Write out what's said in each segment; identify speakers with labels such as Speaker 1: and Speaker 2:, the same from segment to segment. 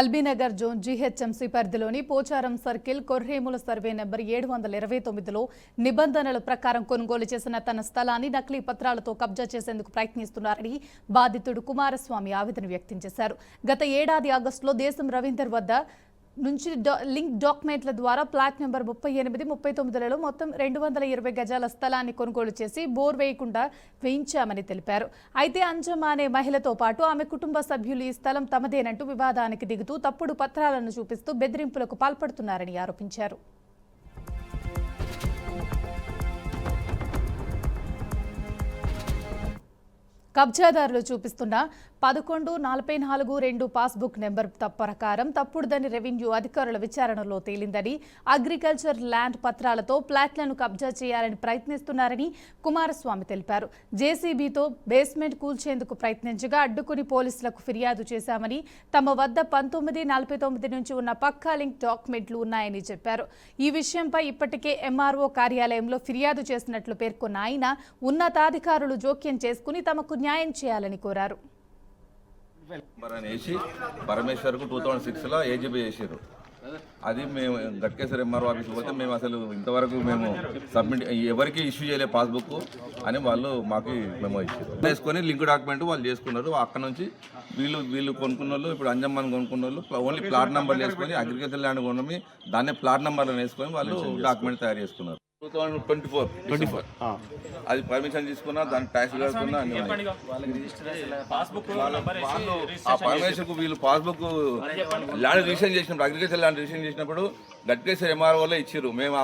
Speaker 1: LB Nagar zone GHMC పరిధిలోని Pocharam circle Korremula survey number 729లో నిబంధనల ప్రకారం కొనుగోలు చేసిన తన స్థలాన్ని నకిలీ పత్రాలతో కబ్జా చేసేందుకు ప్రయత్నిస్తున్నారని బాధితుడు కుమారస్వామి ఆవేదన వ్యక్తం చేశారు. గత ఏడాది ఆగస్టులో దేశం రవీందర్ వద్ద నుంచి లింక్ డాక్యుమెంట్ల ద్వారా ప్లాట్ నెంబర్ 38, 39లలో మొత్తం 220 గజాల స్థలాన్ని కొనుగోలు చేసి బోర్ వేయకుండా వేయించామని తెలిపారు. అయితే అంజమ్మ అనే మహిళతో పాటు ఆమె కుటుంబ సభ్యులు ఈ స్థలం తమదేనంటూ వివాదానికి దిగుతూ తప్పుడు పత్రాలను చూపిస్తూ బెదిరింపులకు పాల్పడుతున్నారని ఆరోపించారు. కబ్జాదారులు చూపిస్తున్న 11-44-2 పాస్బుక్ నెంబర్ ప్రకారం తప్పుడుదని రెవెన్యూ అధికారుల విచారణలో తేలిందని, అగ్రికల్చర్ ల్యాండ్ పత్రాలతో ప్లాట్లను కబ్జా చేయాలని ప్రయత్నిస్తున్నారని కుమారస్వామి తెలిపారు. జేసీబీతో బేస్మెంట్ కూల్చేందుకు ప్రయత్నించగా అడ్డుకుని పోలీసులకు ఫిర్యాదు చేశామని, తమ వద్ద 1949 నుంచి ఉన్న పక్కా లింక్ డాక్యుమెంట్లు ఉన్నాయని చెప్పారు. ఈ విషయంపై ఇప్పటికే ఎంఆర్ఓ కార్యాలయంలో ఫిర్యాదు చేసినట్లు పేర్కొన్న ఆయన ఉన్నతాధికారులు జోక్యం చేసుకుని తమకు న్యాయం చేయాలని కోరారు.
Speaker 2: పరమేశ్వర్కు 2006లో ఏజీబీ చేశారు. అది మేము గట్కేశ్వర ఎంఆర్ఓ ఆఫీస్కి పోతే మేము అసలు ఇంతవరకు మేము సబ్మిట్ ఎవరికి ఇష్యూ చేయలేదు పాస్బుక్ అని వాళ్ళు మాకు మేము ఇచ్చారు. వేసుకొని లింక్ డాక్యుమెంట్ వాళ్ళు చేసుకున్నారు. అక్కడ నుంచి వీళ్ళు కొనుక్కున్న వాళ్ళు ఇప్పుడు అంజమ్మని కొనుక్కున్న వాళ్ళు ఓన్లీ ప్లాట్ నెంబర్లు వేసుకొని అగ్రికల్చర్ ల్యాండ్ కొనమి దాన్ని ప్లాట్ నెంబర్లను వేసుకొని వాళ్ళు డాక్యుమెంట్ తయారు చేసుకున్నారు. 2024 అది పర్మిషన్ తీసుకున్నా, దాని ట్యాక్స్ కడుతున్నా అన్ని పర్మిషన్కు వీళ్ళు పాస్బుక్ ల్యాండ్ రిజిస్ట్రేషన్ చేసినప్పుడు అగ్రికల్చర్ ల్యాండ్ రిజిస్ట్రేషన్ చేసినప్పుడు గట్కేశ్వర ఎంఆర్ఓలో ఇచ్చారు. మేము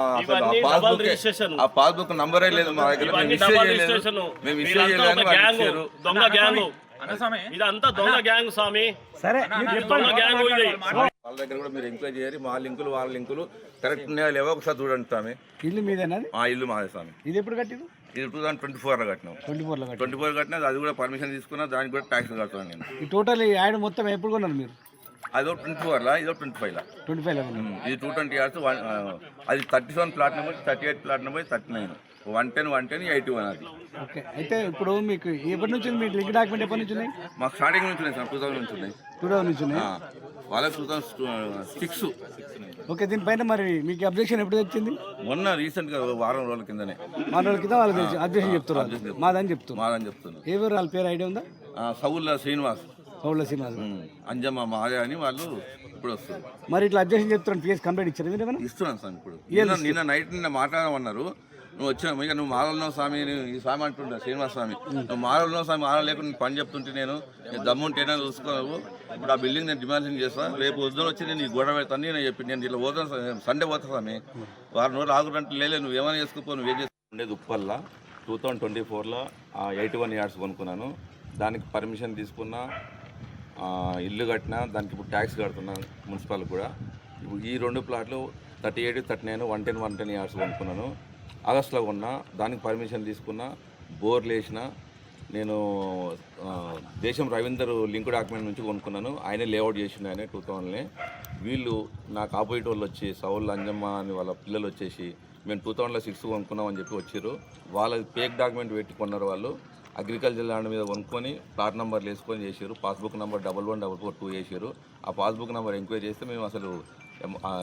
Speaker 2: ఆ పాస్బుక్ నంబరే లేదు మా దగ్గర, మేము ఇష్యూ చేయలేదు. వాళ్ళ దగ్గర కూడా మీరు ఎంక్వైరీ చేయాలి. మా లింకులు వాళ్ళ లింకులు కరెక్ట్ ఉన్నాయా లేవో ఒకసారి చూడండి స్వామి.
Speaker 3: ఇల్లు మీదేనా?
Speaker 2: ఇల్లు మాదే స్వామి.
Speaker 3: ఇది ఎప్పుడు కట్టింది?
Speaker 2: ఇది 2024లో కట్టినాం. 24 కట్టినా, అది కూడా పర్మిషన్ తీసుకున్నా, దానికి కూడా ట్యాక్స్ కడుతున్నాను నేను.
Speaker 3: ఈ టోటల్ యాడ్ మొత్తం ఎప్పుడు కొన్నారు మీరు?
Speaker 2: అదో 24లా, ఇదో 25లా. ఇది 220 yards. అది 37 ప్లాట్ నెంబర్, 38 ప్లాట్ నెంబర్, 39, 110, 81 అది.
Speaker 3: ఓకే. అయితే ఇప్పుడు మీకు ఎప్పటి నుంచి మీ లింక్ డాక్యుమెంట్ ఎప్పటి నుంచి ఉన్నాయి?
Speaker 2: మాకు స్టార్టింగ్ నుంచి ఉన్నాయి సార్, 2000 నుంచి ఉన్నాయి.
Speaker 3: 2000 నుంచి ఉన్నాయి.
Speaker 2: వాళ్ళకి 2006.
Speaker 3: ఓకే. దీనిపైన మరి మీకు అబ్జెక్షన్ ఎప్పుడు వచ్చింది?
Speaker 2: మొన్న రీసెంట్గా వారం రోజుల కిందనే.
Speaker 3: వారం రోజుల కింద వాళ్ళకి అబ్జెక్షన్ చెప్తున్నారు. మాదని చెప్తున్నారు.
Speaker 2: ఎవరు
Speaker 3: వాళ్ళ పేరు ఐడియా ఉందా?
Speaker 2: సౌల్ల శ్రీనివాస్, అంజమ్మ మాదే అని వాళ్ళు ఇప్పుడు వస్తారు.
Speaker 3: మరి ఇట్లా అబ్జెక్షన్ చెప్తున్నాను, పిఎస్ కంప్లైంట్ ఇచ్చారు మీరు ఏమైనా?
Speaker 2: ఇస్తున్నాను సార్. ఇప్పుడు నిన్న నైట్ మాట్లాడమన్నారు. నువ్వు వచ్చినావు, ఇక నువ్వు మారలున్నావు స్వామి, ఈ స్వామి అంటుంటా శ్రీనివాస స్వామి, నువ్వు మారలున్నావు స్వామి, మారలు లేకుండా పని చెప్తుంటే నేను దమ్ముంటేనే చూసుకోవు. ఇప్పుడు ఆ బిల్డింగ్ నేను డిమాండ్ చేస్తాను, రేపు వద్దు వచ్చి నేను ఈ గొడవ పెడతాను నేను చెప్పి, నేను ఇట్లా పోతాను, సండే పోతా స్వామి, వారం రోజులు ఆగురంటే లేలే, నువ్వు ఏమైనా చేసుకోపో, నువ్వు ఏం చేస్తావు. ఉండేది ఉప్పల్లా 2024లో 81 yards కొనుక్కున్నాను. దానికి పర్మిషన్ తీసుకున్నా, ఇల్లు కట్టినా, దానికి ఇప్పుడు ట్యాక్స్ కడుతున్నా మున్సిపల్ కూడా. ఇప్పుడు ఈ 2 ప్లాట్లు 38, 39, 110 yards కొనుక్కున్నాను. ఆగస్టులో కొన్నా, దానికి పర్మిషన్ తీసుకున్నా, బోర్లు వేసిన. నేను దేశం రవీందర్ లింక్ డాక్యుమెంట్ నుంచి కొనుక్కున్నాను. ఆయనే లేఅవుట్ చేసిండు, ఆయన 2000లోనే. వీళ్ళు నాకు ఆపోజిట్ వాళ్ళు వచ్చి సౌల్ అంజమ్మ అని వాళ్ళ పిల్లలు వచ్చేసి మేము 2006 కొనుక్కున్నాం అని చెప్పి వచ్చారు. వాళ్ళ ఫేక్ డాక్యుమెంట్ పెట్టి కొన్నారు. వాళ్ళు అగ్రికల్చర్ ల్యాండ్ మీద కొనుక్కొని ప్లాట్ నెంబర్లు వేసుకొని చేశారు. పాస్బుక్ నెంబర్ 114442 వేసారు. ఆ పాస్బుక్ నెంబర్ ఎంక్వైరీ చేస్తే మేము అసలు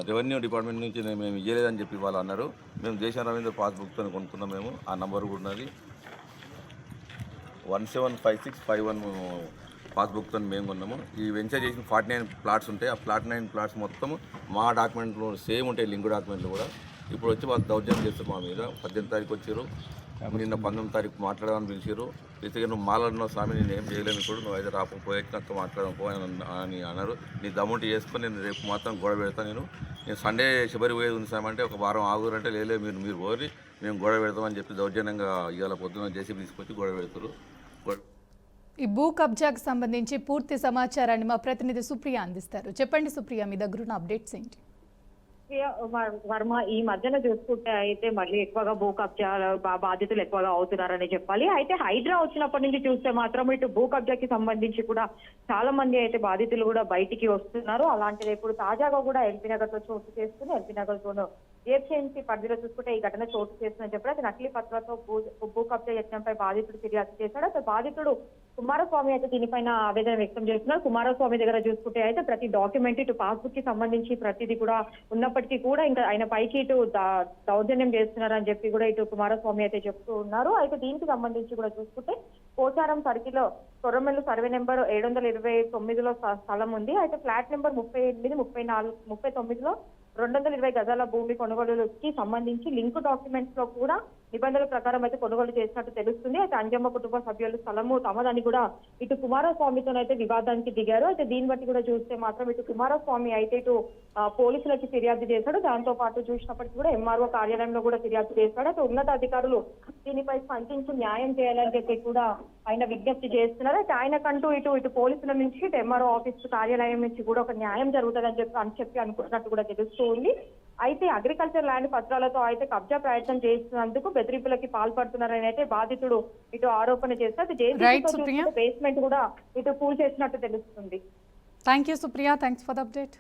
Speaker 2: రెవెన్యూ డిపార్ట్మెంట్ నుంచి మేము ఇవ్వలేదని చెప్పి వాళ్ళు అన్నారు. మేము దేశం రవీంద్ర పాస్బుక్తో కొనుక్కున్నాం. మేము ఆ నెంబర్ కూడా ఉన్నది, 175651 పాస్బుక్తో మేము కొన్నాము. ఈ వెంచర్ చేసిన 49 ప్లాట్స్ ఉంటాయి. ఆ 49 ప్లాట్స్ మొత్తం మా డాక్యుమెంట్లు సేమ్ ఉంటాయి, లింక్ డాక్యుమెంట్లు కూడా. ఇప్పుడు వచ్చి వాళ్ళు దౌర్జన్యం చేస్తారు మా మీద. 18 తారీఖు వచ్చారు, నిన్న 19 తారీఖు మాట్లాడమని పిలిచారు. పిలిచిగా నువ్వు మాట్లాడినావు స్వామి, నేను ఏం చేయలేను, ఇప్పుడు నువ్వు అయితే పోయినాక మాట్లాడకపోయాను అని అన్నారు. నీ దమ్ముంటి చేసుకొని నేను రేపు మాత్రం గొడవ పెడతాను. నేను సండే శబరి పోయేది ఉంది సార్ అంటే, ఒక వారం ఆగురంటే లేలే మీరు పోయి మేము గొడవ పెడతామని చెప్పి దౌర్జన్యంగా ఇవాళ పొద్దున్న జేసీబీ తీసుకొచ్చి గొడవ పెడతారు.
Speaker 1: ఈ భూ కబ్జాకు సంబంధించి పూర్తి సమాచారాన్ని మా ప్రతినిధి సుప్రియ అందిస్తారు. చెప్పండి సుప్రియ, మీ దగ్గరున్న అప్డేట్స్ ఏంటి?
Speaker 4: వర్మ, ఈ మధ్యన చూసుకుంటే అయితే మళ్ళీ ఎక్కువగా భూ కబ్జా బాధితులు ఎక్కువగా అవుతున్నారని చెప్పాలి. అయితే హైడ్రా వచ్చినప్పటి నుంచి చూస్తే మాత్రం ఇటు భూ కబ్జాకి సంబంధించి కూడా చాలా మంది అయితే బాధితులు కూడా బయటికి వస్తున్నారు. అలాంటిది ఇప్పుడు తాజాగా కూడా ఎల్బీ నగర్ తో చోటు చేసుకుని ఎల్బీ నగర్ తోనూ జిహెచ్ఎంసీ పరిధిలో చూసుకుంటే ఈ ఘటన చోటు చేస్తుందని చెప్పారు. అయితే నకిలీ పత్రాలతో భూ కబ్జా యత్నంపై బాధితుడు ఫిర్యాదు చేశాడు. అయితే బాధితుడు కుమారస్వామి అయితే దీనిపైన ఆవేదన వ్యక్తం చేస్తున్నారు. కుమారస్వామి దగ్గర చూసుకుంటే అయితే ప్రతి డాక్యుమెంట్ ఇటు పాస్బుక్ కి సంబంధించి ప్రతిదీ కూడా ఉన్నప్పటికీ కూడా ఇంకా ఆయన పైకి ఇటు దౌర్జన్యం చేస్తున్నారని చెప్పి కూడా ఇటు కుమారస్వామి అయితే చెప్తూ ఉన్నారు. అయితే దీనికి సంబంధించి కూడా చూసుకుంటే పోచారం సర్కిల్ కొర్రమెల్లు సర్వే నెంబర్ 729లో స్థలం ఉంది. అయితే ఫ్లాట్ నెంబర్ 38, 34, 39లో 220 గజాల భూమి కొనుగోలుకి సంబంధించి లింక్ డాక్యుమెంట్స్ లో కూడా నిబంధనల ప్రకారం అయితే కొనుగోలు చేసినట్టు తెలుస్తుంది. అయితే అంజమ్మ కుటుంబ సభ్యులు స్థలము తమదని కూడా ఇటు కుమారస్వామితోనైతే వివాదానికి దిగారు. అయితే దీన్ని బట్టి కూడా చూస్తే మాత్రం ఇటు కుమారస్వామి అయితే ఇటు పోలీసులకి ఫిర్యాదు చేశాడు. దాంతో పాటు చూసినప్పటికీ కూడా ఎంఆర్ఓ కార్యాలయంలో కూడా ఫిర్యాదు చేశాడు. అయితే ఉన్నత అధికారులు దీనిపై స్పందించి న్యాయం చేయాలని చెప్పి కూడా ఆయన విజ్ఞప్తి చేస్తున్నారు. అయితే ఆయనకంటూ ఇటు పోలీసుల నుంచి ఇటు ఎంఆర్ఓ ఆఫీస్ కార్యాలయం నుంచి కూడా ఒక న్యాయం జరుగుతుందని చెప్పి అనుకున్నట్టు కూడా తెలుస్తూ ఉంది. అయితే అగ్రికల్చర్ ల్యాండ్ పత్రాలతో అయితే కబ్జా ప్రయత్నం చేస్తున్నందుకు బెదిరింపులకి పాల్పడుతున్నారని అయితే బాధితుడు ఇటు ఆరోపణ చేస్తే బేస్మెంట్ కూడా ఇటు కూల్ చేసినట్టు తెలుస్తుంది.
Speaker 1: Thank you Supriya, thanks for the update.